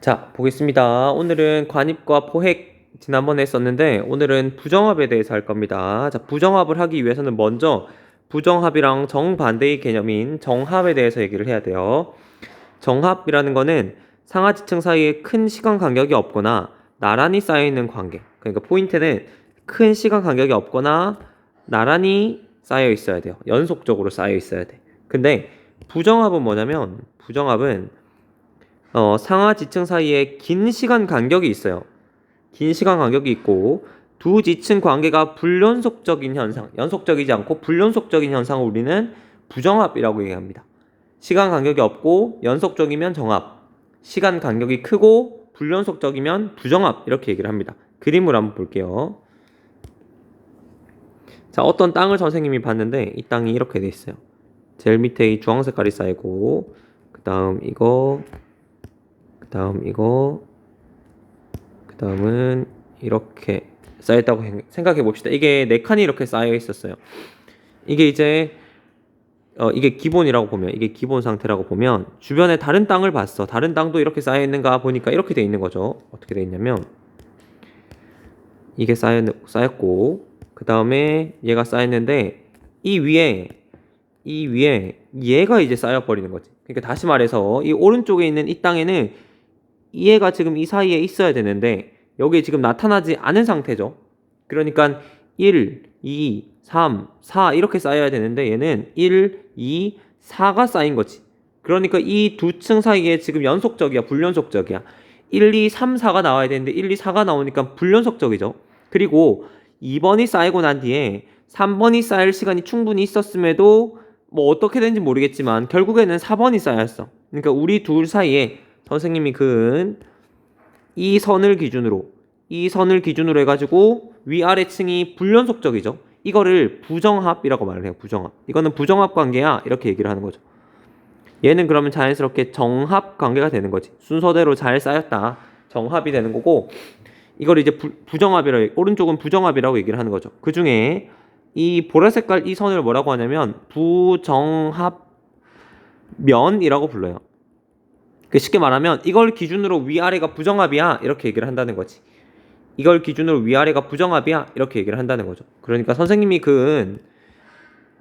자, 보겠습니다. 오늘은 관입과 포획 지난번에 했었는데 오늘은 부정합에 대해서 할 겁니다. 자, 부정합을 하기 위해서는 먼저 부정합이랑 정반대의 개념인 정합에 대해서 얘기를 해야 돼요. 정합이라는 거는 상하지층 사이에 큰 시간 간격이 없거나 나란히 쌓여있는 관계. 그러니까 포인트는 큰 시간 간격이 없거나 나란히 쌓여 있어야 돼요. 연속적으로 쌓여 있어야 돼. 근데 부정합은 뭐냐면 부정합은 상하 지층 사이에 긴 시간 간격이 있어요. 긴 시간 간격이 있고 두 지층 관계가 불연속적인 현상, 연속적이지 않고 불연속적인 현상을 우리는 부정합이라고 얘기합니다. 시간 간격이 없고 연속적이면 정합, 시간 간격이 크고 불연속적이면 부정합 이렇게 얘기를 합니다. 그림을 한번 볼게요. 자, 어떤 땅을 선생님이 봤는데 이 땅이 이렇게 돼 있어요. 제일 밑에 이 주황 색깔이 쌓이고 그 다음 이거 그 다음은 이렇게 쌓였다고 생각해 봅시다. 이게 네 칸이 이렇게 쌓여 있었어요. 이게 이제 이게 기본이라고 보면, 이게 기본 상태라고 보면 주변에 다른 땅을 봤어. 다른 땅도 이렇게 쌓여 있는가 보니까 이렇게 돼 있는 거죠. 어떻게 돼 있냐면 이게 쌓였고 그 다음에 얘가 쌓였는데 이 위에 얘가 이제 쌓여 버리는 거지. 그러니까 다시 말해서 이 오른쪽에 있는 이 땅에는 얘가 지금 이 사이에 있어야 되는데 여기에 지금 나타나지 않은 상태죠. 그러니까 1, 2, 3, 4 이렇게 쌓여야 되는데 얘는 1, 2, 4가 쌓인 거지. 그러니까 이 두 층 사이에 지금 연속적이야, 불연속적이야. 1, 2, 3, 4가 나와야 되는데 1, 2, 4가 나오니까 불연속적이죠. 그리고 2번이 쌓이고 난 뒤에 3번이 쌓일 시간이 충분히 있었음에도 뭐 어떻게 되는지 모르겠지만 결국에는 4번이 쌓였어. 그러니까 우리 둘 사이에 선생님이 그은 이 선을 기준으로 해가지고 위아래 층이 불연속적이죠. 이거를 부정합이라고 말을 해요. 부정합. 이거는 부정합 관계야. 이렇게 얘기를 하는 거죠. 얘는 그러면 자연스럽게 정합 관계가 되는 거지. 순서대로 잘 쌓였다. 정합이 되는 거고 이걸 이제 부정합이라고 오른쪽은 부정합이라고 얘기를 하는 거죠. 그 중에 이 보라색깔 이 선을 뭐라고 하냐면 부정합면이라고 불러요. 쉽게 말하면 이걸 기준으로 위아래가 부정합이야 이렇게 얘기를 한다는 거지. 이걸 기준으로 위아래가 부정합이야 이렇게 얘기를 한다는 거죠. 그러니까 선생님이 그은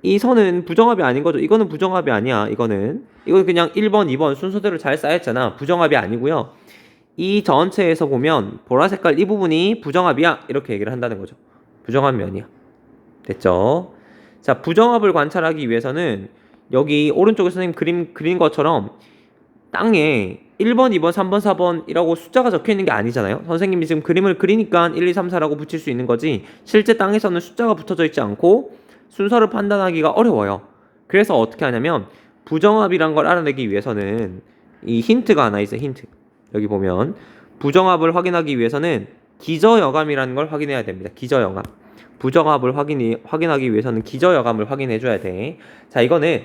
이 선은 부정합이 아닌 거죠. 이거는 부정합이 아니야. 이거는 그냥 1번, 2번 순서대로 잘 쌓였잖아. 부정합이 아니고요. 이 전체에서 보면 보라색깔 이 부분이 부정합이야 이렇게 얘기를 한다는 거죠. 부정합 면이야. 됐죠? 자, 부정합을 관찰하기 위해서는 여기 오른쪽에 선생님 그린 것처럼 땅에 1번, 2번, 3번, 4번이라고 숫자가 적혀 있는 게 아니잖아요. 선생님이 지금 그림을 그리니까 1, 2, 3, 4라고 붙일 수 있는 거지 실제 땅에서는 숫자가 붙어져 있지 않고 순서를 판단하기가 어려워요. 그래서 어떻게 하냐면 부정합이란 걸 알아내기 위해서는 이 힌트가 하나 있어요. 힌트. 여기 보면 부정합을 확인하기 위해서는 기저여감이라는 걸 확인해야 됩니다. 기저여감. 부정합을 확인하기 위해서는 기저여감을 확인해 줘야 돼. 자, 이거는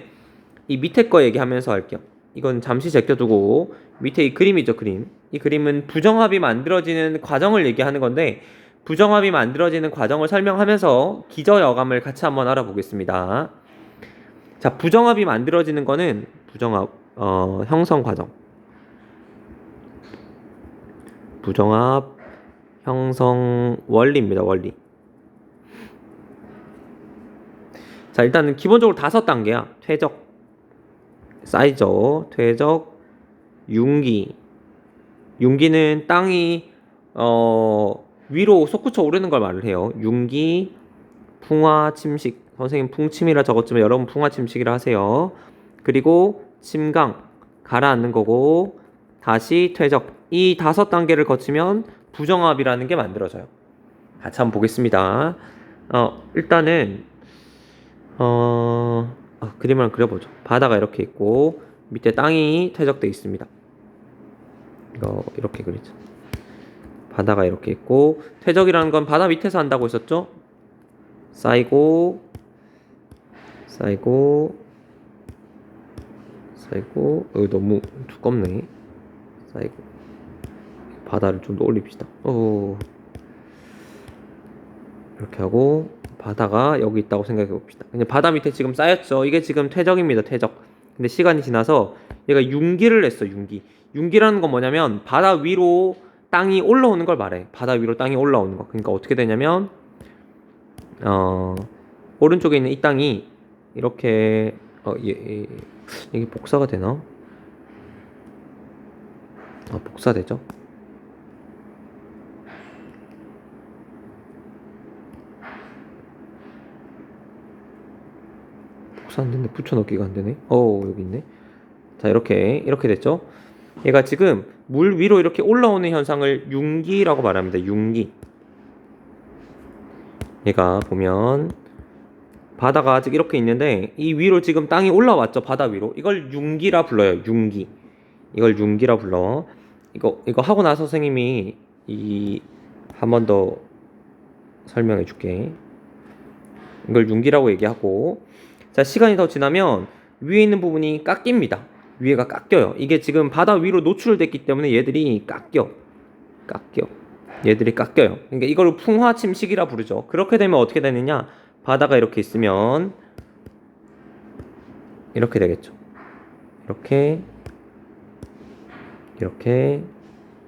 이 밑에 거 얘기하면서 할게요. 이건 잠시 제껴두고 밑에 이 그림이죠. 그림. 이 그림은 부정합이 만들어지는 과정을 얘기하는 건데 부정합이 만들어지는 과정을 설명하면서 기저여감을 같이 한번 알아보겠습니다. 자, 부정합이 만들어지는 거는 부정합 형성 과정. 부정합 형성 원리입니다. 원리. 자, 일단은 기본적으로 5단계야. 퇴적, 쌓이죠. 퇴적, 융기. 융기는 땅이 위로 솟구쳐 오르는 걸 말을 해요. 융기, 풍화, 침식. 선생님 풍침이라 적었지만 여러분 풍화 침식이라 하세요. 그리고 침강, 가라앉는 거고 다시 퇴적. 이 5단계를 거치면 부정합이라는 게 만들어져요. 같이 한번 보겠습니다. 일단은 그림을 한번 그려보죠. 바다가 이렇게 있고 밑에 땅이 퇴적되어 있습니다. 이거 이렇게 그리죠. 바다가 이렇게 있고 퇴적이라는 건 바다 밑에서 한다고 했었죠. 쌓이고 여기 너무 두껍네. 쌓이고 바다를 좀 더 올립시다. 이렇게 하고 바다가 여기 있다고 생각해 봅시다. 그냥 바다 밑에 지금 쌓였죠. 이게 지금 퇴적입니다. 퇴적. 근데 시간이 지나서 얘가 융기를 했어. 융기라는 건 뭐냐면 바다 위로 땅이 올라오는 걸 말해. 바다 위로 땅이 올라오는 거. 그러니까 어떻게 되냐면 오른쪽에 있는 이 땅이 이렇게 이게 복사가 되나? 복사되죠. 복사 안 되네. 붙여넣기가 안 되네. 여기 있네. 자, 이렇게 됐죠. 얘가 지금 물 위로 이렇게 올라오는 현상을 융기라고 말합니다. 융기. 얘가 보면 바다가 아직 이렇게 있는데 이 위로 지금 땅이 올라왔죠. 바다 위로. 이걸 융기라 불러요. 융기. 이걸 융기라 불러. 이거 하고 나서 선생님이 한 번 더 설명해 줄게. 이걸 융기라고 얘기하고, 자, 시간이 더 지나면 위에 있는 부분이 깎입니다. 위에가 깎여요. 이게 지금 바다 위로 노출됐기 때문에 얘들이 깎여. 얘들이 깎여요. 그러니까 이걸 풍화 침식이라 부르죠. 그렇게 되면 어떻게 되느냐? 바다가 이렇게 있으면 이렇게 되겠죠. 이렇게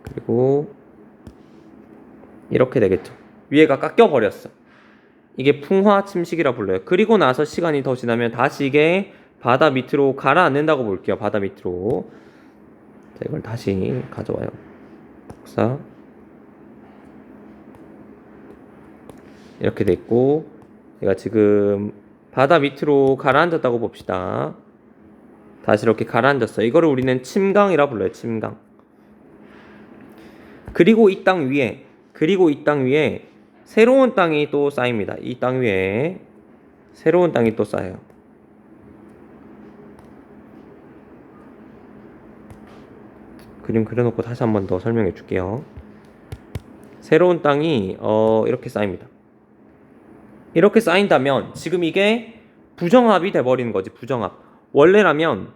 그리고 이렇게 되겠죠. 위에가 깎여 버렸어. 이게 풍화 침식이라 불러요. 그리고 나서 시간이 더 지나면 다시 이게 바다 밑으로 가라앉는다고 볼게요. 바다 밑으로. 자, 이걸 다시 가져와요. 복사. 이렇게 됐고, 얘가 지금 바다 밑으로 가라앉았다고 봅시다. 다시 이렇게 가라앉았어요. 이거를 우리는 침강이라 불러요. 침강. 그리고 이 땅 위에 새로운 땅이 또 쌓입니다. 이 땅 위에 새로운 땅이 또 쌓여요. 그림 그려놓고 다시 한 번 더 설명해 줄게요. 새로운 땅이 이렇게 쌓입니다. 이렇게 쌓인다면 지금 이게 부정합이 돼버리는 거지. 부정합. 원래라면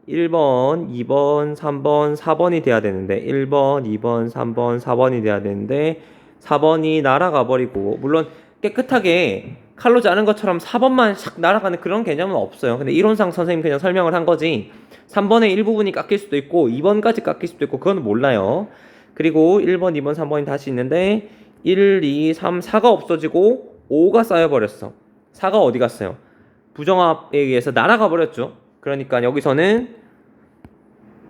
1번, 2번, 3번, 4번이 돼야 되는데 1번, 2번, 3번, 4번이 돼야 되는데 4번이 날아가 버리고, 물론 깨끗하게 칼로 자른 것처럼 4번만 샥 날아가는 그런 개념은 없어요. 근데 이론상 선생님 그냥 설명을 한 거지, 3번의 일부분이 깎일 수도 있고 2번까지 깎일 수도 있고 그건 몰라요. 그리고 1번, 2번, 3번이 다시 있는데 1, 2, 3, 4가 없어지고 5가 쌓여버렸어. 4가 어디 갔어요? 부정합에 의해서 날아가 버렸죠. 그러니까 여기서는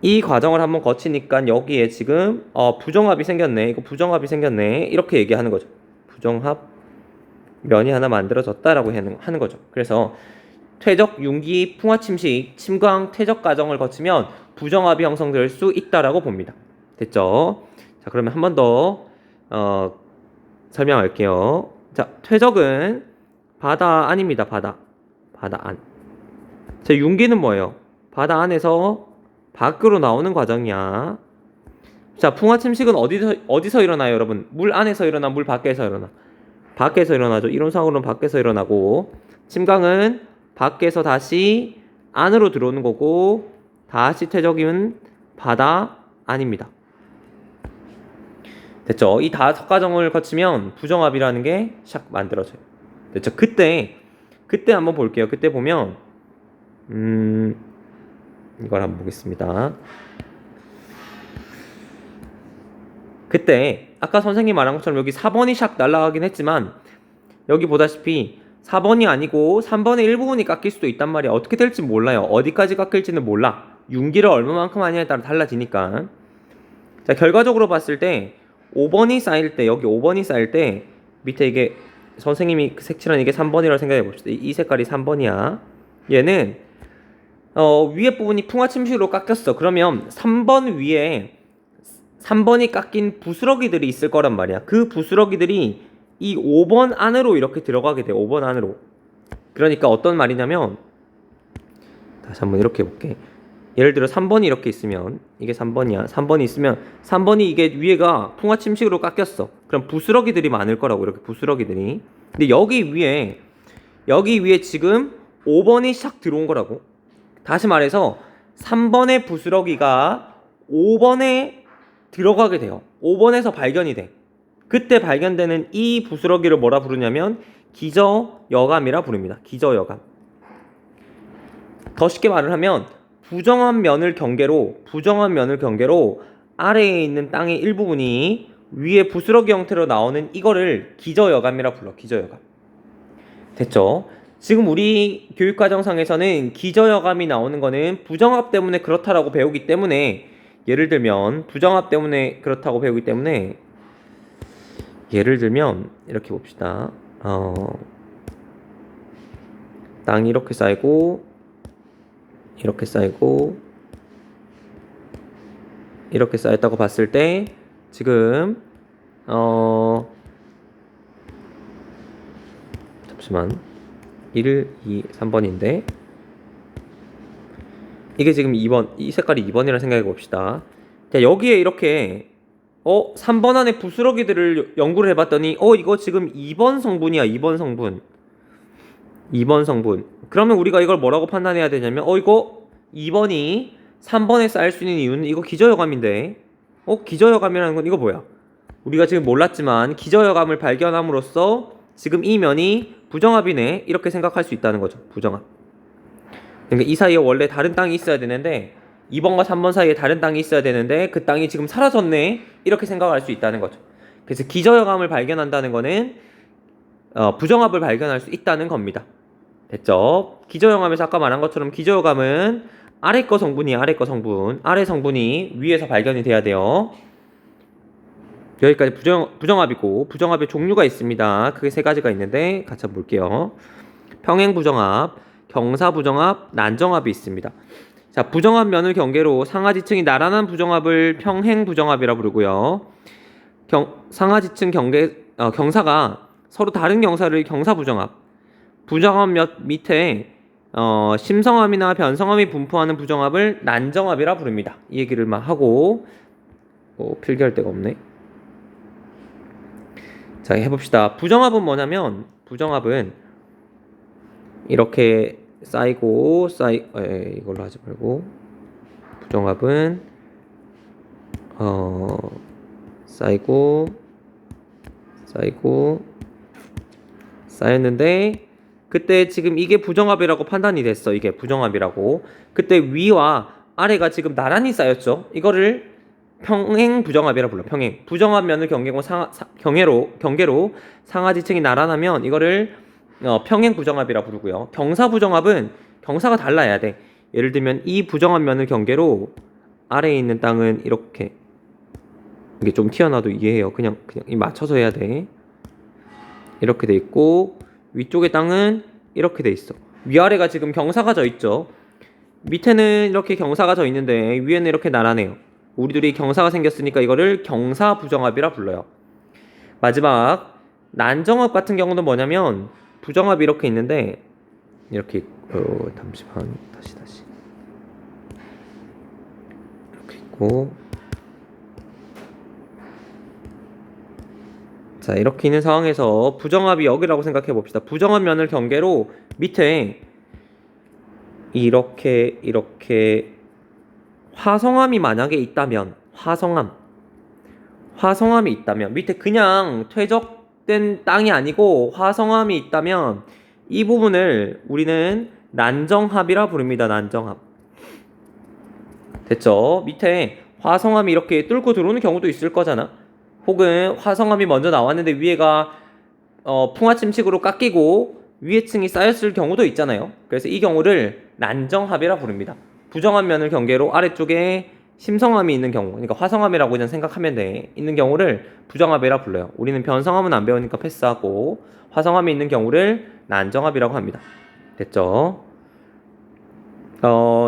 이 과정을 한번 거치니까 여기에 지금 부정합이 생겼네. 이거 부정합이 생겼네. 이렇게 얘기하는 거죠. 부정합 면이 하나 만들어졌다라고 하는 거죠. 그래서 퇴적, 융기, 풍화 침식, 침강, 퇴적 과정을 거치면 부정합이 형성될 수 있다라고 봅니다. 됐죠? 자, 그러면 한 번 더 설명할게요. 자, 퇴적은 바다 안입니다. 바다 안. 자, 융기는 뭐예요? 바다 안에서 밖으로 나오는 과정이야. 자, 풍화 침식은 어디서 일어나요, 여러분? 물 안에서 일어나, 물 밖에서 일어나? 밖에서 일어나죠. 이론상으로는 밖에서 일어나고, 침강은 밖에서 다시 안으로 들어오는 거고, 다시 퇴적이면 바다 안입니다. 됐죠? 이 다섯 과정을 거치면 부정합이라는 게 샥 만들어져요. 됐죠? 그때 한번 볼게요. 그때 보면 이걸 한번 보겠습니다. 그때 아까 선생님 말한 것처럼 여기 4번이 샥 날아가긴 했지만 여기 보다시피 4번이 아니고 3번의 일부분이 깎일 수도 있단 말이야. 어떻게 될지 몰라요. 어디까지 깎일지는 몰라. 융기를 얼마만큼 하냐에 따라 달라지니까. 자, 결과적으로 봤을 때 5번이 쌓일 때, 여기 5번이 쌓일 때 밑에 이게 선생님이 색칠한 이게 3번이라고 생각해 봅시다. 이 색깔이 3번이야. 얘는 위에 부분이 풍화 침식으로 깎였어. 그러면 3번 위에 3번이 깎인 부스러기들이 있을 거란 말이야. 그 부스러기들이 이 5번 안으로 이렇게 들어가게 돼. 5번 안으로. 그러니까 어떤 말이냐면, 다시 한번 이렇게 해볼게. 예를 들어 3번이 이렇게 있으면, 이게 3번이야. 3번이 있으면 3번이 이게 위에가 풍화 침식으로 깎였어. 그럼 부스러기들이 많을 거라고. 이렇게 부스러기들이. 근데 여기 위에 지금 5번이 샥 들어온 거라고. 다시 말해서 3번의 부스러기가 5번에 들어가게 돼요. 5번에서 발견이 돼. 그때 발견되는 이 부스러기를 뭐라 부르냐면 기저여감이라 부릅니다. 기저여감. 더 쉽게 말을 하면 부정한 면을 경계로 아래에 있는 땅의 일부분이 위에 부스러기 형태로 나오는 이거를 기저여감이라 불러. 기저여감. 됐죠? 지금 우리 교육과정상에서는 기저여감이 나오는 거는 부정합 때문에 그렇다라고 배우기 때문에, 예를 들면 부정합 때문에 그렇다고 배우기 때문에, 예를 들면 이렇게 봅시다. 땅이 이렇게 쌓이고 이렇게 쌓이고 이렇게 쌓였다고 봤을 때 지금 잠시만, 1, 2, 3번인데 이게 지금 2번, 이 색깔이 2번이라 생각해 봅시다. 자, 여기에 이렇게 3번 안에 부스러기들을 연구를 해봤더니 이거 지금 2번 성분이야. 2번 성분. 그러면 우리가 이걸 뭐라고 판단해야 되냐면 이거 2번이 3번에 쌓일 수 있는 이유는 이거 기저여감인데, 기저여감이라는 건 이거 뭐야? 우리가 지금 몰랐지만 기저여감을 발견함으로써 지금 이 면이 부정합이네, 이렇게 생각할 수 있다는 거죠. 부정합. 그러니까 이 사이에 원래 다른 땅이 있어야 되는데 2번과 3번 사이에 다른 땅이 있어야 되는데 그 땅이 지금 사라졌네, 이렇게 생각할 수 있다는 거죠. 그래서 기저여감을 발견한다는 거는 부정합을 발견할 수 있다는 겁니다. 됐죠? 기저여감에서 아까 말한 것처럼 기저여감은 아래 거 성분이에요. 아래 성분이 위에서 발견이 돼야 돼요. 여기까지 부정합이고, 부정합의 종류가 있습니다. 크게 세 가지가 있는데 같이 한번 볼게요. 평행부정합, 경사부정합, 난정합이 있습니다. 자, 부정합 면을 경계로 상하지층이 나란한 부정합을 평행부정합이라 부르고요. 상하지층 경사가 서로 다른 경사를 경사부정합, 부정합 몇 밑에 심성함이나 변성함이 분포하는 부정합을 난정합이라 부릅니다. 이 얘기를 막 하고 필기할 데가 없네. 자, 해봅시다. 부정합은 뭐냐면, 부정합은 이렇게 쌓이고 이걸로 하지 말고, 부정합은 쌓였는데 그때 지금 이게 부정합이라고 판단이 됐어. 이게 부정합이라고. 그때 위와 아래가 지금 나란히 쌓였죠. 이거를 평행부정합이라 불러. 부정합 면을 경계로 상하지층이 나란하면 이거를 평행부정합이라 부르고요. 경사부정합은 경사가 달라야 돼. 예를 들면 이 부정합 면을 경계로 아래에 있는 땅은 이렇게, 이게 좀 튀어나와도 이해해요. 그냥 맞춰서 해야 돼. 이렇게 돼 있고 위쪽의 땅은 이렇게 돼 있어. 위아래가 지금 경사가 져 있죠. 밑에는 이렇게 경사가 져 있는데 위에는 이렇게 나란해요. 우리들이 경사가 생겼으니까 이거를 경사부정합이라 불러요. 마지막 난정합 같은 경우는 뭐냐면, 부정합이 이렇게 있는데 이렇게 잠시만, 다시 이렇게 있고, 자, 이렇게 있는 상황에서 부정합이 여기라고 생각해 봅시다. 부정합 면을 경계로 밑에 이렇게 화성함이 만약에 있다면, 화성함이 있다면, 밑에 그냥 퇴적된 땅이 아니고 화성함이 있다면 이 부분을 우리는 난정합이라 부릅니다. 난정합. 됐죠? 밑에 화성함이 이렇게 뚫고 들어오는 경우도 있을 거잖아. 혹은 화성함이 먼저 나왔는데 위에가 풍화침식으로 깎이고 위에 층이 쌓였을 경우도 있잖아요. 그래서 이 경우를 난정합이라 부릅니다. 부정합 면을 경계로 아래쪽에 심성함이 있는 경우, 그러니까 화성함이라고 그냥 생각하면 돼. 있는 경우를 부정합이라 불러요. 우리는 변성함은 안 배우니까 패스하고 화성함이 있는 경우를 난정합이라고 합니다. 됐죠?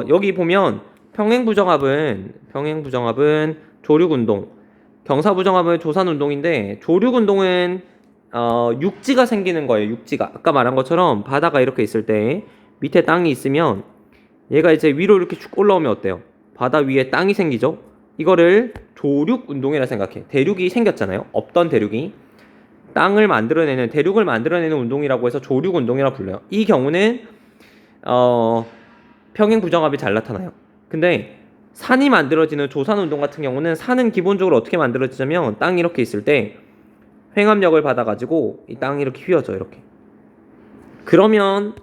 여기 보면 평행부정합은 조륙운동, 경사부정합은 조산운동인데, 조륙운동은 육지가 생기는 거예요. 육지가. 아까 말한 것처럼 바다가 이렇게 있을 때 밑에 땅이 있으면 얘가 이제 위로 이렇게 쭉 올라오면 어때요? 바다 위에 땅이 생기죠? 이거를 조륙운동이라 생각해. 대륙이 생겼잖아요. 없던 대륙이 대륙을 만들어내는 운동이라고 해서 조륙운동이라 불러요. 이 경우는 평행부정합이 잘 나타나요. 근데 산이 만들어지는 조산운동 같은 경우는, 산은 기본적으로 어떻게 만들어지냐면 땅이 이렇게 있을 때 횡압력을 받아가지고 이 땅이 이렇게 휘어져. 이렇게. 그러면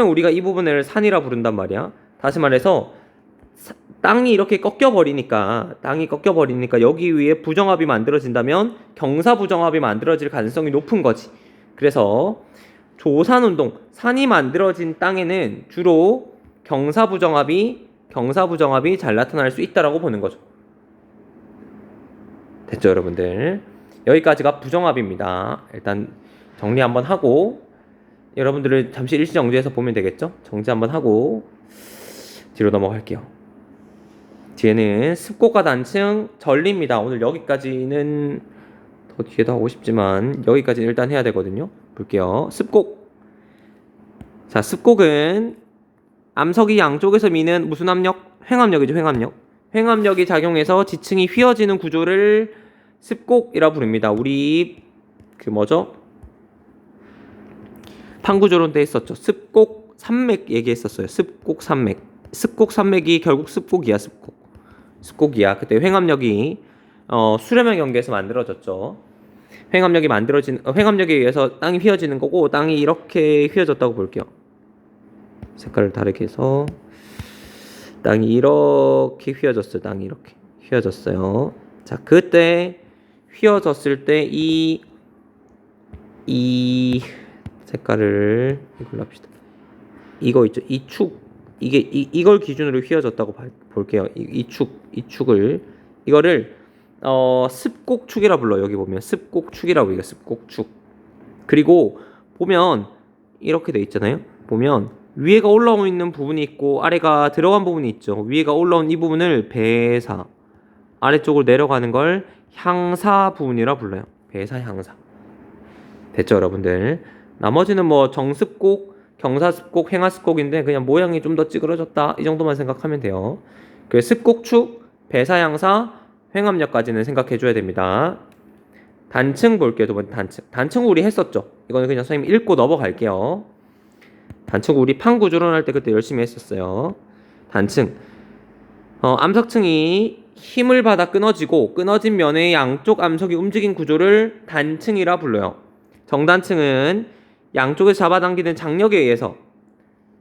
우리가 이 부분을 산이라 부른단 말이야. 다시 말해서 땅이 이렇게 꺾여버리니까 여기 위에 부정합이 만들어진다면 경사부정합이 만들어질 가능성이 높은 거지. 그래서 조산운동, 산이 만들어진 땅에는 주로 경사부정합이 잘 나타날 수 있다라고 보는 거죠. 됐죠, 여러분들? 여기까지가 부정합입니다. 일단 정리 한번 하고 여러분들을 잠시 일시정지해서 보면 되겠죠? 정지 한번 하고 뒤로 넘어갈게요. 뒤에는 습곡과 단층, 전리입니다. 오늘 여기까지는 더 뒤에도 하고 싶지만 여기까지는 일단 해야 되거든요. 볼게요. 습곡. 자, 습곡은 암석이 양쪽에서 미는 무슨 압력? 횡압력이죠, 횡압력. 횡압력이 작용해서 지층이 휘어지는 구조를 습곡이라 부릅니다. 우리 판구조론 때 했었죠. 습곡 산맥 얘기했었어요. 습곡 산맥. 습곡 산맥이 결국 습곡이야, 습곡이야. 그때 횡압력이 수렴형 경계에서 만들어졌죠. 횡압력에 의해서 땅이 휘어지는 거고 땅이 이렇게 휘어졌다고 볼게요. 색깔을 다르게 해서 땅이 이렇게 휘어졌어요. 땅이 이렇게 휘어졌어요. 자, 그때 휘어졌을 때 이 색깔을 이걸로 합시다. 이거 있죠. 이 축, 이걸 기준으로 휘어졌다고 볼게요. 이 축을 이거를 습곡축이라 불러. 여기 보면 습곡축이라고 얘기해요. 습곡축. 그리고 보면 이렇게 돼 있잖아요. 보면 위에가 올라오고 있는 부분이 있고 아래가 들어간 부분이 있죠. 위에가 올라온 이 부분을 배사, 아래쪽으로 내려가는 걸 향사 부분이라 불러요. 배사, 향사. 됐죠, 여러분들? 나머지는 뭐 정습곡, 경사습곡, 횡하습곡인데 그냥 모양이 좀 더 찌그러졌다 이 정도만 생각하면 돼요. 그 습곡축, 배사향사, 횡압력까지는 생각해 줘야 됩니다. 단층 볼게요. 두 번째 단층 우리 했었죠. 이거는 그냥 선생님 읽고 넘어갈게요. 단층 우리 판구조론 할 때 그때 열심히 했었어요. 단층 암석층이 힘을 받아 끊어진 면의 양쪽 암석이 움직인 구조를 단층이라 불러요. 정단층은 양쪽에서 잡아당기는 장력에 의해서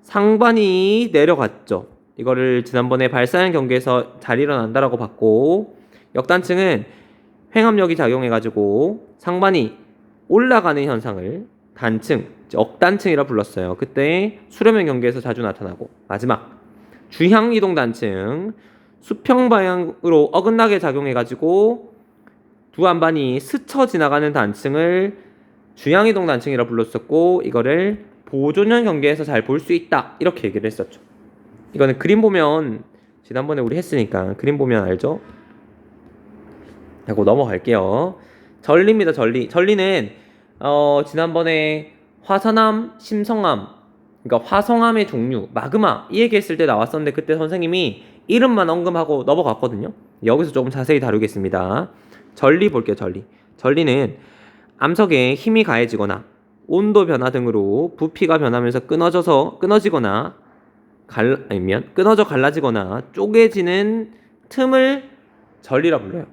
상반이 내려갔죠. 이거를 지난번에 발사형 경계에서 잘 일어난다라고 봤고, 역단층은 횡압력이 작용해가지고 상반이 올라가는 현상을 단층, 억단층이라 불렀어요. 그때 수렴형 경계에서 자주 나타나고, 마지막 주향이동 단층, 수평 방향으로 어긋나게 작용해가지고 두 안반이 스쳐 지나가는 단층을 주향이동 단층이라 불렀었고, 이거를 보존형 경계에서 잘 볼 수 있다 이렇게 얘기를 했었죠. 이거는 그림 보면 지난번에 우리 했으니까 그림 보면 알죠? 하고 넘어갈게요. 전리입니다. 전리는 지난번에 화산암, 심성암, 그러니까 화성암의 종류, 마그마 이 얘기했을 때 나왔었는데 그때 선생님이 이름만 언급하고 넘어갔거든요. 여기서 조금 자세히 다루겠습니다. 전리 볼게요. 전리는 암석에 힘이 가해지거나 온도 변화 등으로 부피가 변하면서 끊어지거나 끊어져 갈라지거나 쪼개지는 틈을 전리라 불러요.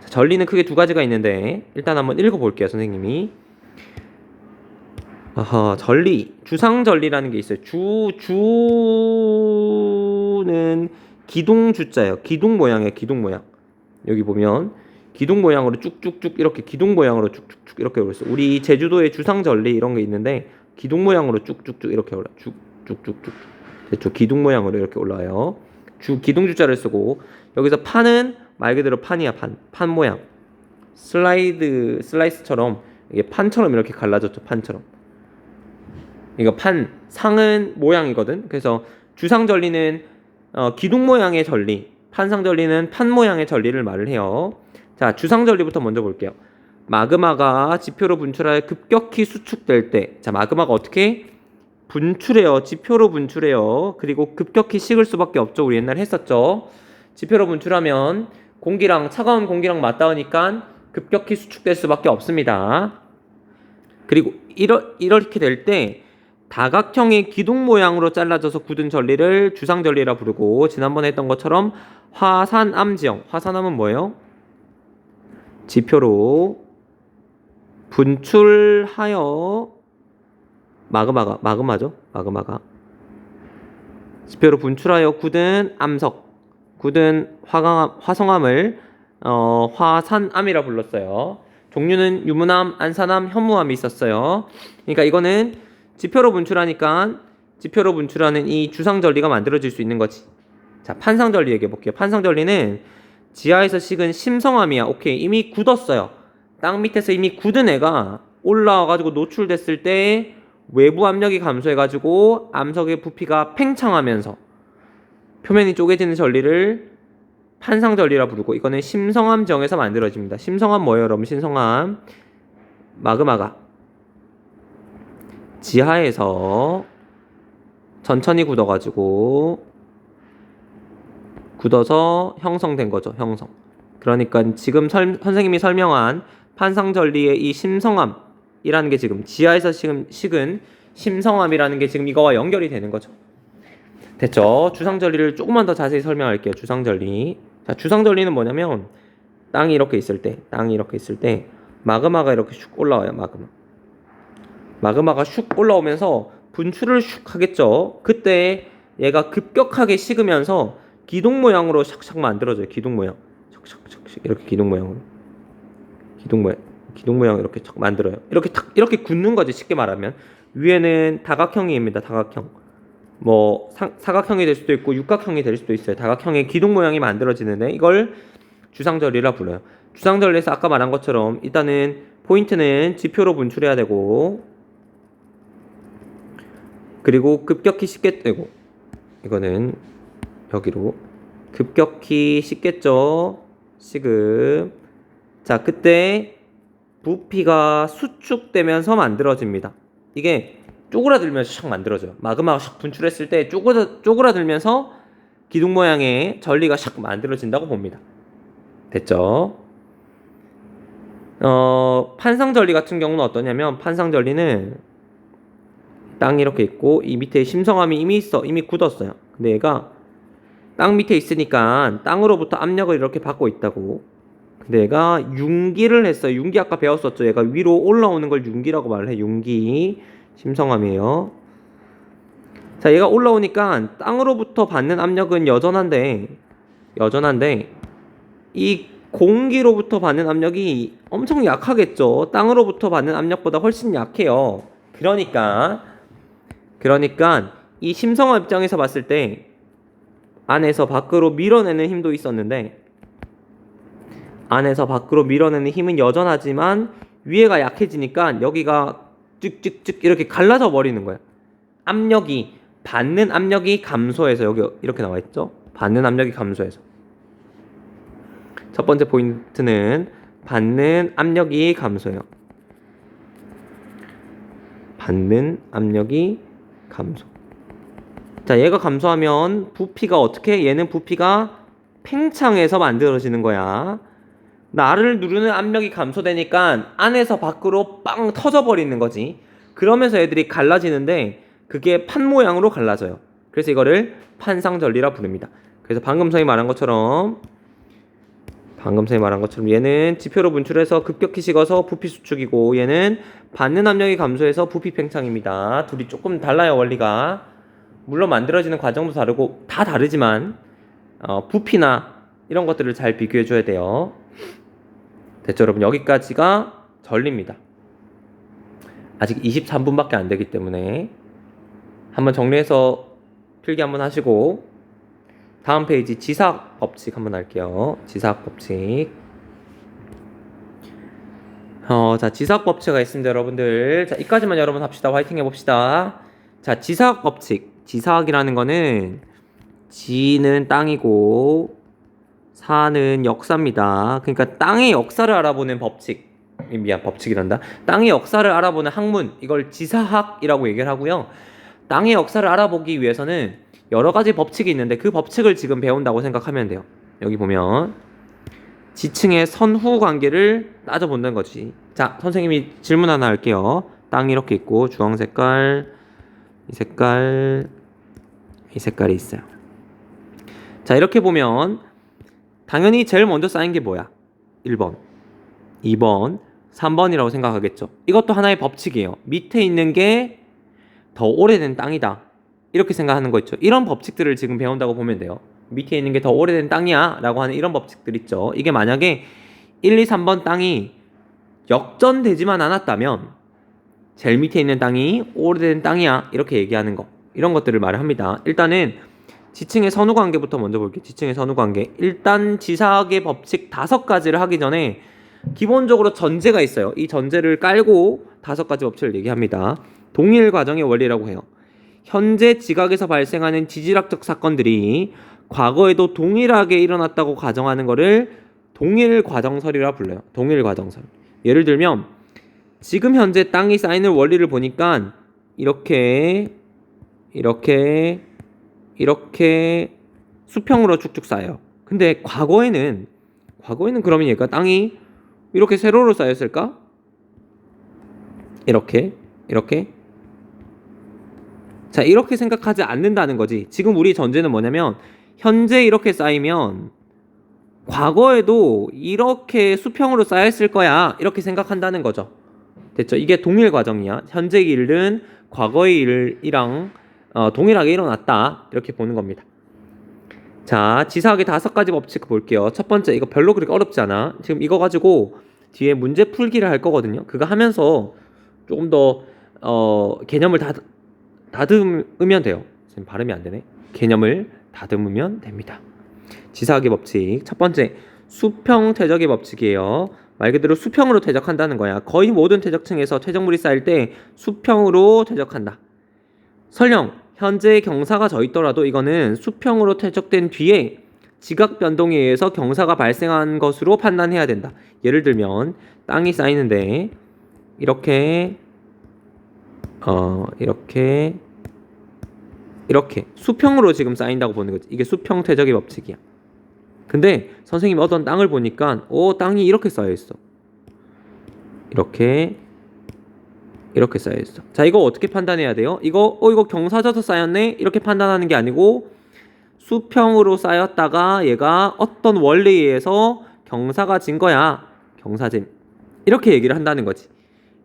전리는 크게 두 가지가 있는데 일단 한번 읽어볼게요. 선생님이 주상전리라는 게 있어요. 주는 기둥주자예요. 기둥 모양이에요. 기둥 모양. 여기 보면 기둥 모양으로 쭉쭉쭉 이렇게 기둥 모양으로 쭉쭉쭉 이렇게 올라있어요. 우리 제주도에 주상전리 이런 게 있는데 기둥 모양으로 쭉쭉쭉 이렇게 올라. 쭉쭉쭉쭉. 대충 기둥 모양으로 이렇게 올라와요. 기둥주자를 쓰고 여기서 판은 말 그대로 판이야. 판 모양. 슬라이스처럼 이게 판처럼 이렇게 갈라졌죠. 판처럼. 이거 상은 모양이거든. 그래서 주상전리는 기둥 모양의 전리, 판상전리는 판 모양의 전리를 말을 해요. 자, 주상전리부터 먼저 볼게요. 마그마가 지표로 분출하여 급격히 수축될 때, 자, 마그마가 어떻게 분출해요? 지표로 분출해요. 그리고 급격히 식을 수밖에 없죠. 우리 옛날에 했었죠. 지표로 분출하면 차가운 공기랑 맞닿으니까 급격히 수축될 수밖에 없습니다. 그리고 이렇게 될 때 다각형의 기둥 모양으로 잘라져서 굳은 전리를 주상전리라 부르고, 지난번에 했던 것처럼 화산암 지형, 화산암은 뭐예요? 지표로 분출하여 마그마가 지표로 분출하여 굳은 암석, 굳은 화성암을 화산암이라 불렀어요. 종류는 유문암, 안산암, 현무암이 있었어요. 그러니까 이거는 지표로 분출하니까 지표로 분출하는 이 주상절리가 만들어질 수 있는 거지. 자, 판상절리 얘기해 볼게요. 판상절리는 지하에서 식은 심성암이야. 오케이, 이미 굳었어요. 땅 밑에서 이미 굳은 애가 올라와가지고 노출됐을 때 외부 압력이 감소해가지고 암석의 부피가 팽창하면서 표면이 쪼개지는 전리를 판상전리라 부르고, 이거는 심성암 지형에서 만들어집니다. 심성암 뭐예요, 여러분? 심성암 마그마가 지하에서 천천히 굳어서 형성된 거죠. 형성. 그러니까 지금 선생님이 설명한 판상전리의 이 심성암이라는 게 지금 지하에서 식은 심성암이라는 게 지금 이거와 연결이 되는 거죠. 됐죠? 주상절리를 조금만 더 자세히 설명할게요. 주상절리. 자, 주상절리는 뭐냐면 땅이 이렇게 있을 때 마그마가 이렇게 슉 올라와요. 마그마가 슉 올라오면서 분출을 슉 하겠죠. 그때 얘가 급격하게 식으면서 기둥 모양으로 샥샥 만들어져요. 기둥 모양. 샥샥샥 이렇게 기둥 모양 이렇게 착 만들어요. 이렇게 굳는 거지, 쉽게 말하면. 위에는 다각형입니다. 다각형. 뭐 사각형이 될 수도 있고 육각형이 될 수도 있어요. 다각형의 기둥 모양이 만들어지는데 이걸 주상절리라 불러요. 주상절리에서 아까 말한 것처럼 일단은 포인트는 지표로 분출해야 되고, 그리고 급격히 식게 되고, 이거는 여기로 급격히 식겠죠. 식음. 자, 그때 부피가 수축되면서 만들어집니다. 이게 쪼그라들면서 샥 만들어져요. 마그마가 샥 분출했을 때 쪼그라들면서 기둥 모양의 전리가 샥 만들어진다고 봅니다. 됐죠? 판상전리 같은 경우는 어떠냐면, 판상전리는 땅이 이렇게 있고 이 밑에 심성암이 이미 굳었어요. 근데 얘가 땅 밑에 있으니까 땅으로부터 압력을 이렇게 받고 있다고. 근데 얘가 융기를 했어요. 융기 아까 배웠었죠. 얘가 위로 올라오는 걸 융기라고 말을 해. 융기. 심성암이에요. 자, 얘가 올라오니까 땅으로부터 받는 압력은 여전한데 이 공기로부터 받는 압력이 엄청 약하겠죠. 땅으로부터 받는 압력보다 훨씬 약해요. 그러니까 이 심성암 입장에서 봤을 때 안에서 밖으로 밀어내는 힘도 있었는데, 안에서 밖으로 밀어내는 힘은 여전하지만 위에가 약해지니까 여기가 쭉쭉쭉 이렇게 갈라져 버리는 거야. 받는 압력이 감소해서, 여기 이렇게 나와 있죠. 받는 압력이 감소해서. 첫 번째 포인트는 받는 압력이 감소해요. 받는 압력이 감소. 자, 얘가 감소하면 부피가 어떻게? 얘는 부피가 팽창해서 만들어지는 거야. 나를 누르는 압력이 감소되니까 안에서 밖으로 빵 터져버리는 거지. 그러면서 애들이 갈라지는데 그게 판 모양으로 갈라져요. 그래서 이거를 판상전리라 부릅니다. 그래서 방금 선생님이 말한 것처럼 얘는 지표로 분출해서 급격히 식어서 부피 수축이고, 얘는 받는 압력이 감소해서 부피 팽창입니다. 둘이 조금 달라요, 원리가. 물론 만들어지는 과정도 다르고 다 다르지만 부피나 이런 것들을 잘 비교해 줘야 돼요. 됐죠, 여러분? 여기까지가 전리입니다. 아직 23분밖에 안 되기 때문에 한번 정리해서 필기 한번 하시고, 다음 페이지 지사학 법칙 한번 할게요. 지사학 법칙. 자, 지사학 법칙가 있습니다, 여러분들. 자, 이까지만 여러분 합시다. 화이팅 해봅시다. 자, 지사학 법칙. 지사학이라는 거는 지는 땅이고 사는 역사입니다. 그러니까 땅의 역사를 알아보는 법칙. 법칙이란다. 땅의 역사를 알아보는 학문. 이걸 지사학이라고 얘기를 하고요. 땅의 역사를 알아보기 위해서는 여러 가지 법칙이 있는데 그 법칙을 지금 배운다고 생각하면 돼요. 여기 보면 지층의 선후 관계를 따져본다는 거지. 자, 선생님이 질문 하나 할게요. 땅이 이렇게 있고 주황 색깔, 이 색깔이 있어요. 자, 이렇게 보면 당연히 제일 먼저 쌓인 게 뭐야? 1번, 2번, 3번이라고 생각하겠죠. 이것도 하나의 법칙이에요. 밑에 있는 게 더 오래된 땅이다. 이렇게 생각하는 거 있죠. 이런 법칙들을 지금 배운다고 보면 돼요. 밑에 있는 게 더 오래된 땅이야 라고 하는 이런 법칙들 있죠. 이게 만약에 1, 2, 3번 땅이 역전되지만 않았다면 제일 밑에 있는 땅이 오래된 땅이야 이렇게 얘기하는 거, 이런 것들을 말을 합니다. 일단은 지층의 선후관계부터 먼저 볼게요. 지층의 선후관계. 일단 지사학의 법칙 5가지를 하기 전에 기본적으로 전제가 있어요. 이 전제를 깔고 5가지 법칙을 얘기합니다. 동일 과정의 원리라고 해요. 현재 지각에서 발생하는 지질학적 사건들이 과거에도 동일하게 일어났다고 가정하는 거를 동일 과정설이라 불러요. 동일 과정설. 예를 들면 지금 현재 땅이 쌓이는 원리를 보니까 이렇게 수평으로 쭉쭉 쌓여요. 근데 과거에는 그러면 얘가 땅이 이렇게 세로로 쌓였을까? 이렇게 자, 이렇게 생각하지 않는다는 거지. 지금 우리 전제는 뭐냐면 현재 이렇게 쌓이면 과거에도 이렇게 수평으로 쌓였을 거야 이렇게 생각한다는 거죠. 됐죠? 이게 동일 과정이야. 현재 일은 과거의 일이랑 동일하게 일어났다 이렇게 보는 겁니다. 자, 지사학의 5가지 법칙 볼게요. 첫 번째, 이거 별로 그렇게 어렵지 않아. 지금 이거 가지고 뒤에 문제 풀기를 할 거거든요. 그거 하면서 조금 더 개념을 다듬으면 돼요. 지금 발음이 안 되네. 개념을 다듬으면 됩니다. 지사학의 법칙 첫 번째, 수평 퇴적의 법칙이에요. 말 그대로 수평으로 퇴적한다는 거야. 거의 모든 퇴적층에서 퇴적물이 쌓일 때 수평으로 퇴적한다. 설령 현재 경사가 져 있더라도 이거는 수평으로 퇴적된 뒤에 지각 변동에 의해서 경사가 발생한 것으로 판단해야 된다. 예를 들면 땅이 쌓이는데 이렇게 수평으로 지금 쌓인다고 보는 거지. 이게 수평 퇴적의 법칙이야. 근데 선생님이 어떤 땅을 보니까 땅이 이렇게 쌓여 있어. 이렇게 쌓여 있어. 자, 이거 어떻게 판단해야 돼요? 이거 경사져서 쌓였네? 이렇게 판단하는 게 아니고 수평으로 쌓였다가 얘가 어떤 원리에 의해서 경사가 진 거야. 경사짐. 이렇게 얘기를 한다는 거지.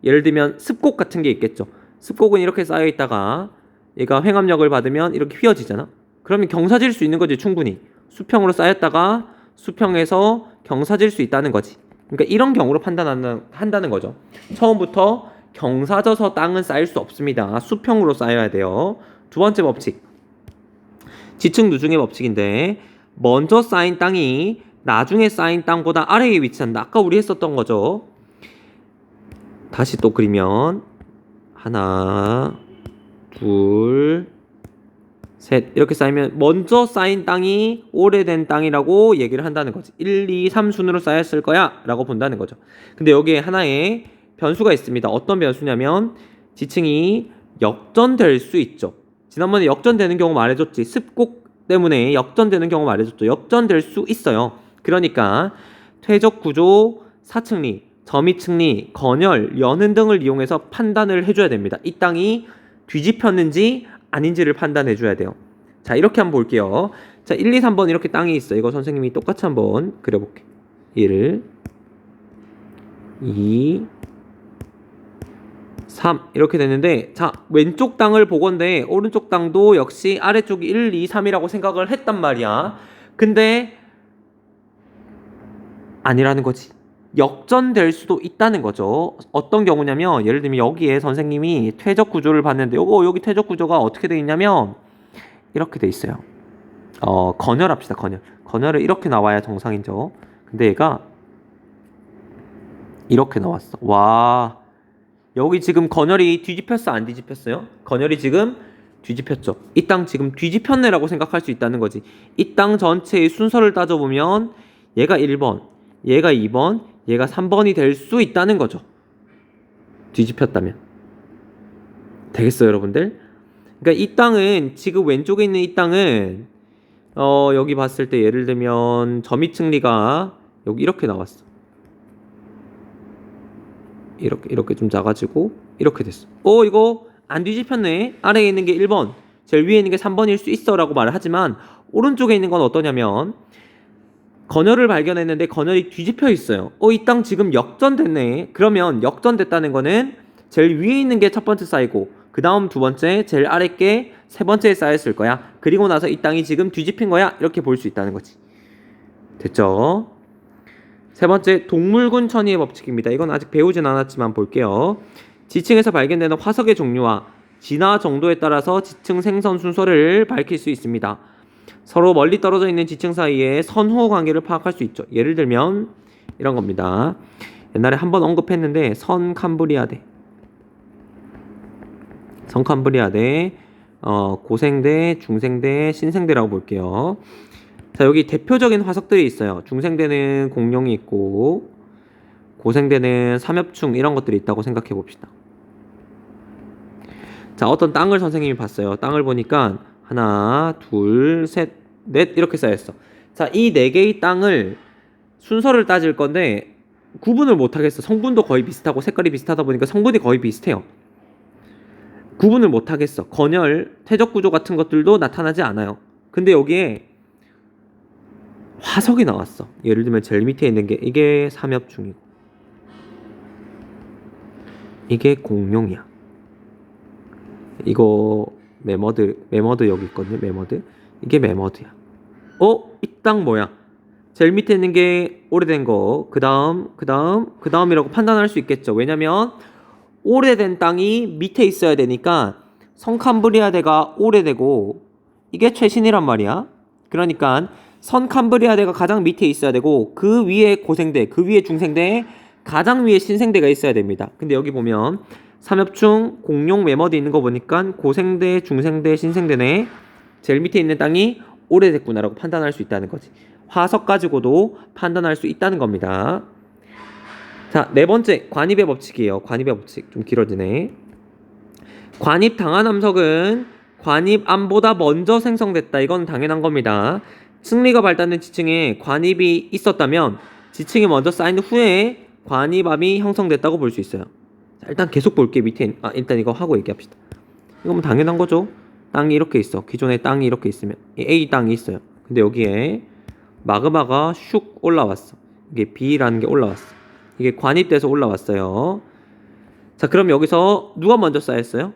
예를 들면 습곡 같은 게 있겠죠. 습곡은 이렇게 쌓여 있다가 얘가 횡압력을 받으면 이렇게 휘어지잖아. 그러면 경사질 수 있는 거지, 충분히. 수평으로 쌓였다가 수평에서 경사질 수 있다는 거지. 그러니까 이런 경우로 판단한다는 거죠. 처음부터 경사져서 땅은 쌓일 수 없습니다. 수평으로 쌓여야 돼요. 두 번째 법칙, 지층 누중의 법칙인데 먼저 쌓인 땅이 나중에 쌓인 땅보다 아래에 위치한다. 아까 우리 했었던 거죠. 다시 또 그리면 하나, 둘, 셋 이렇게 쌓이면 먼저 쌓인 땅이 오래된 땅이라고 얘기를 한다는 거지. 1, 2, 3 순으로 쌓였을 거야 라고 본다는 거죠. 근데 여기에 하나의 변수가 있습니다. 어떤 변수냐면 지층이 역전될 수 있죠. 지난번에 역전되는 경우 말해줬지. 습곡 때문에 역전되는 경우 말해줬죠. 역전될 수 있어요. 그러니까 퇴적 구조, 사층리, 점이층리, 건열, 연흔 등을 이용해서 판단을 해줘야 됩니다. 이 땅이 뒤집혔는지 아닌지를 판단해 줘야 돼요. 자, 이렇게 한번 볼게요. 자, 1, 2, 3번 이렇게 땅이 있어. 이거 선생님이 똑같이 한번 그려볼게. 1, 2, 3 이렇게 됐는데, 자, 왼쪽 땅을 보건대 오른쪽 땅도 역시 아래쪽이 1, 2, 3이라고 생각을 했단 말이야. 근데 아니라는 거지. 역전될 수도 있다는 거죠. 어떤 경우냐면 예를 들면 여기에 선생님이 퇴적 구조를 봤는데 여기 퇴적 구조가 어떻게 돼 있냐면 이렇게 돼 있어요. 건열합시다. 건열은 이렇게 나와야 정상이죠. 근데 얘가 이렇게 나왔어. 와, 여기 지금 건열이 뒤집혔어, 안 뒤집혔어요? 건열이 지금 뒤집혔죠. 이 땅 지금 뒤집혔네라고 생각할 수 있다는 거지. 이 땅 전체의 순서를 따져보면 얘가 1번, 얘가 2번, 얘가 3번이 될 수 있다는 거죠. 뒤집혔다면. 되겠어요, 여러분들? 그러니까 이 땅은 지금 왼쪽에 있는 이 땅은 여기 봤을 때 예를 들면 점이층리가 여기 이렇게 나왔어. 이렇게 좀 작아지고 이렇게 됐어. 이거 안 뒤집혔네. 아래에 있는 게 1번, 제일 위에 있는 게 3번일 수 있어 라고 말을 하지만 오른쪽에 있는 건 어떠냐면 건열을 발견했는데 건열이 뒤집혀 있어요. 이 땅 지금 역전됐네. 그러면 역전됐다는 거는 제일 위에 있는 게 첫 번째 쌓이고 그 다음 두 번째, 제일 아래 게 세 번째에 쌓였을 거야. 그리고 나서 이 땅이 지금 뒤집힌 거야. 이렇게 볼 수 있다는 거지. 됐죠? 세 번째, 동물군 천이의 법칙입니다. 이건 아직 배우진 않았지만 볼게요. 지층에서 발견되는 화석의 종류와 진화 정도에 따라서 지층 생성 순서를 밝힐 수 있습니다. 서로 멀리 떨어져 있는 지층 사이의 선호 관계를 파악할 수 있죠. 예를 들면 이런 겁니다. 옛날에 한번 언급했는데 선캄브리아대, 고생대, 중생대, 신생대라고 볼게요. 자, 여기 대표적인 화석들이 있어요. 중생대는 공룡이 있고 고생대는 삼엽충 이런 것들이 있다고 생각해 봅시다. 자, 어떤 땅을 선생님이 봤어요. 땅을 보니까 하나, 둘, 셋, 넷 이렇게 쌓였어. 자, 이 네 개의 땅을 순서를 따질 건데 구분을 못 하겠어. 성분도 거의 비슷하고 색깔이 비슷하다 보니까 성분이 거의 비슷해요. 구분을 못 하겠어. 건열, 퇴적 구조 같은 것들도 나타나지 않아요. 근데 여기에 화석이 나왔어. 예를 들면 제일 밑에 있는 게 이게 삼엽충이고 이게 공룡이야. 이거 매머드 여기 있거든요. 매머드. 이게 매머드야. 이 땅 뭐야? 제일 밑에 있는 게 오래된 거. 그 다음이라고 판단할 수 있겠죠. 왜냐면 오래된 땅이 밑에 있어야 되니까 선캄브리아대가 오래되고 이게 최신이란 말이야. 그러니까 선캄브리아대가 가장 밑에 있어야 되고 그 위에 고생대, 그 위에 중생대, 가장 위에 신생대가 있어야 됩니다. 근데 여기 보면 삼엽충, 공룡, 매머드 있는 거 보니까 고생대, 중생대, 신생대네. 제일 밑에 있는 땅이 오래됐구나라고 판단할 수 있다는 거지. 화석 가지고도 판단할 수 있다는 겁니다. 자, 네 번째 관입의 법칙이에요. 관입의 법칙 좀 길어지네. 관입 당한암석은 관입암보다 먼저 생성됐다. 이건 당연한 겁니다. 승리가 발달된 지층에 관입이 있었다면 지층이 먼저 쌓인 후에 관입암이 형성됐다고 볼 수 있어요. 자, 일단 계속 볼게. 밑에 일단 이거 하고 얘기합시다. 이건 뭐 당연한 거죠. 땅이 이렇게 있어. 기존에 땅이 이렇게 있으면 A 땅이 있어요. 근데 여기에 마그마가 슉 올라왔어. 이게 B라는 게 올라왔어. 이게 관입돼서 올라왔어요. 자, 그럼 여기서 누가 먼저 쌓였어요?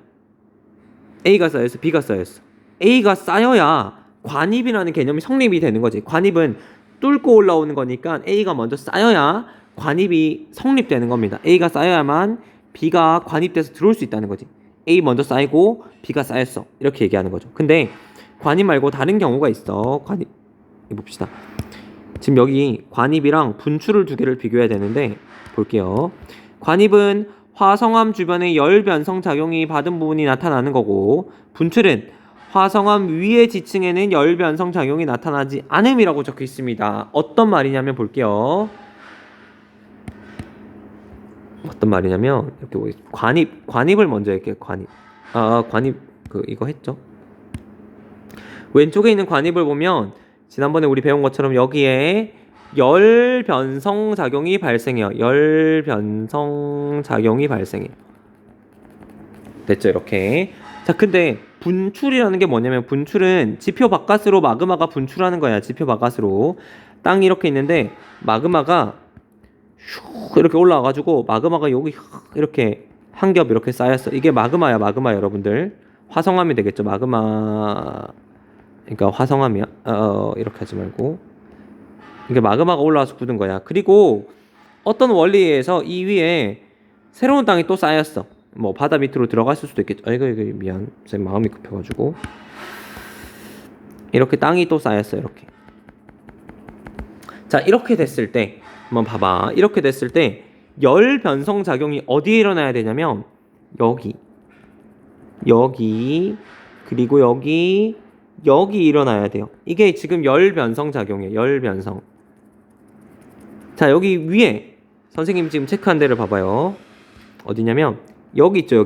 A가 쌓였어, B가 쌓였어. A가 쌓여야 관입이라는 개념이 성립이 되는 거지. 관입은 뚫고 올라오는 거니까 A가 먼저 쌓여야 관입이 성립되는 겁니다. A가 쌓여야만 B가 관입돼서 들어올 수 있다는 거지. A 먼저 쌓이고 B가 쌓였어. 이렇게 얘기하는 거죠. 근데 관입 말고 다른 경우가 있어. 관입 봅시다. 지금 여기 관입이랑 분출을 두 개를 비교해야 되는데 볼게요. 관입은 화성암 주변의 열 변성 작용이 받은 부분이 나타나는 거고 분출은 화성암 위의 지층에는 열 변성 작용이 나타나지 않음이라고 적혀 있습니다. 어떤 말이냐면 볼게요. 어떤 말이냐면 이렇게 관입을 먼저 할게요. 관입 이거 했죠. 왼쪽에 있는 관입을 보면 지난번에 우리 배운 것처럼 여기에 열 변성 작용이 발생해요. 열 변성 작용이 발생해요. 됐죠, 이렇게. 자, 근데 분출이라는 게 뭐냐면 분출은 지표 바깥으로 마그마가 분출하는 거야. 지표 바깥으로. 땅이 이렇게 있는데 마그마가 슉 이렇게 올라와가지고 마그마가 여기 이렇게 한 겹 이렇게 쌓였어. 이게 마그마야, 마그마 여러분들. 화성암이 되겠죠, 마그마. 그러니까 화성암이야. 이렇게 하지 말고 이게 마그마가 올라와서 굳은 거야. 그리고 어떤 원리에서 이 위에 새로운 땅이 또 쌓였어. 뭐 바다 밑으로 들어갔을 수도 있겠죠. 이거 미안, 제 마음이 급해가지고 이렇게 땅이 또 쌓였어. 이렇게. 자, 이렇게 됐을 때 한번 봐봐. 이렇게 됐을 때 열 변성 작용이 어디에 일어나야 되냐면 여기 그리고 여기 일어나야 돼요. 이게 지금 열 변성 작용이에요. 열 변성. 자, 여기 위에 선생님 지금 체크한 데를 봐봐요. 어디냐면 여기 있죠.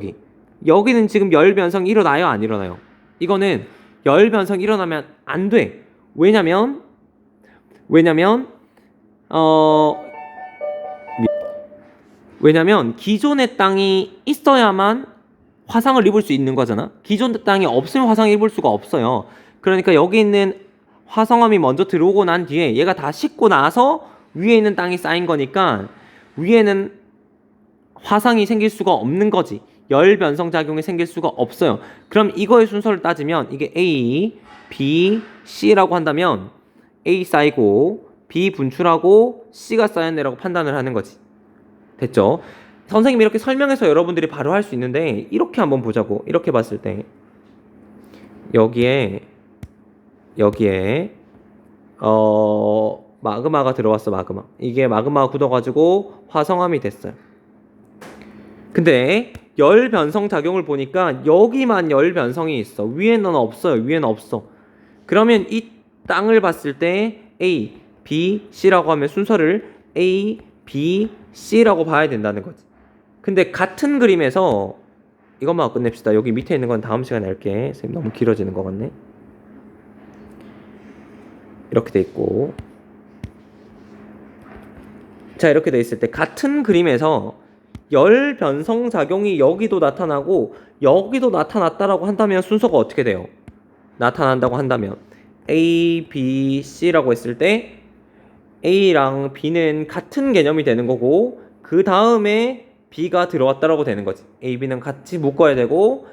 여기는 지금 열 변성 일어나요, 안 일어나요? 이거는 열 변성 일어나면 안 돼. 왜냐면 기존의 땅이 있어야만 화상을 입을 수 있는 거잖아. 기존의 땅이 없으면 화상을 입을 수가 없어요. 그러니까 여기 있는 화성암이 먼저 들어오고 난 뒤에 얘가 다 식고 나서 위에 있는 땅이 쌓인 거니까 위에는 화상이 생길 수가 없는 거지. 열 변성 작용이 생길 수가 없어요. 그럼 이거의 순서를 따지면 이게 A, B, C라고 한다면 A 쌓이고 B 분출하고 C가 쌓였네라고 판단을 하는 거지. 됐죠? 선생님이 이렇게 설명해서 여러분들이 바로 할 수 있는데 이렇게 한번 보자고. 이렇게 봤을 때 여기에 마그마가 들어왔어. 마그마. 이게 마그마가 굳어가지고 화성암이 됐어요. 근데 열 변성 작용을 보니까 여기만 열 변성이 있어. 위에는 없어요. 위에는 없어. 그러면 이 땅을 봤을 때 A, B, C라고 하면 순서를 A, B, C라고 봐야 된다는 거지. 근데 같은 그림에서 이것만 끝냅시다. 여기 밑에 있는 건 다음 시간에 할게. 선생님 너무 길어지는 것 같네. 이렇게 돼 있고, 자 이렇게 돼 있을 때 같은 그림에서 열 변성 작용이 여기도 나타나고 여기도 나타났다라고 한다면 순서가 어떻게 돼요? 나타난다고 한다면 A, B, C라고 했을 때 A랑 B는 같은 개념이 되는 거고 그 다음에 B가 들어왔다라고 되는 거지. A, B는 같이 묶어야 되고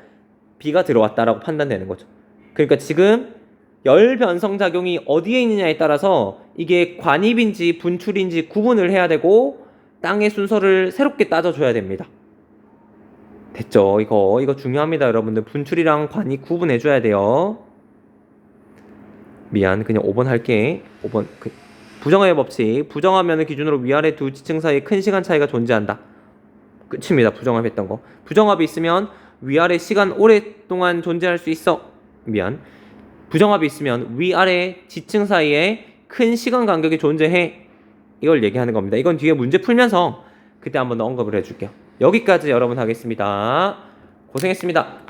B가 들어왔다라고 판단되는 거죠. 그러니까 지금 열 변성 작용이 어디에 있느냐에 따라서 이게 관입인지 분출인지 구분을 해야 되고 땅의 순서를 새롭게 따져줘야 됩니다. 됐죠? 이거 중요합니다. 여러분들 분출이랑 관입 구분해줘야 돼요. 미안, 그냥 5번 할게. 5번 부정의 법칙. 부정하면 기준으로 위아래 두 지층 사이에 큰 시간 차이가 존재한다. 끝입니다. 부정합했던 거. 부정합이 있으면 위아래 시간 오랫동안 존재할 수 있어. 미안. 부정합이 있으면 위아래 지층 사이에 큰 시간 간격이 존재해. 이걸 얘기하는 겁니다. 이건 뒤에 문제 풀면서 그때 한번 더 언급을 해줄게요. 여기까지 여러분 하겠습니다. 고생했습니다.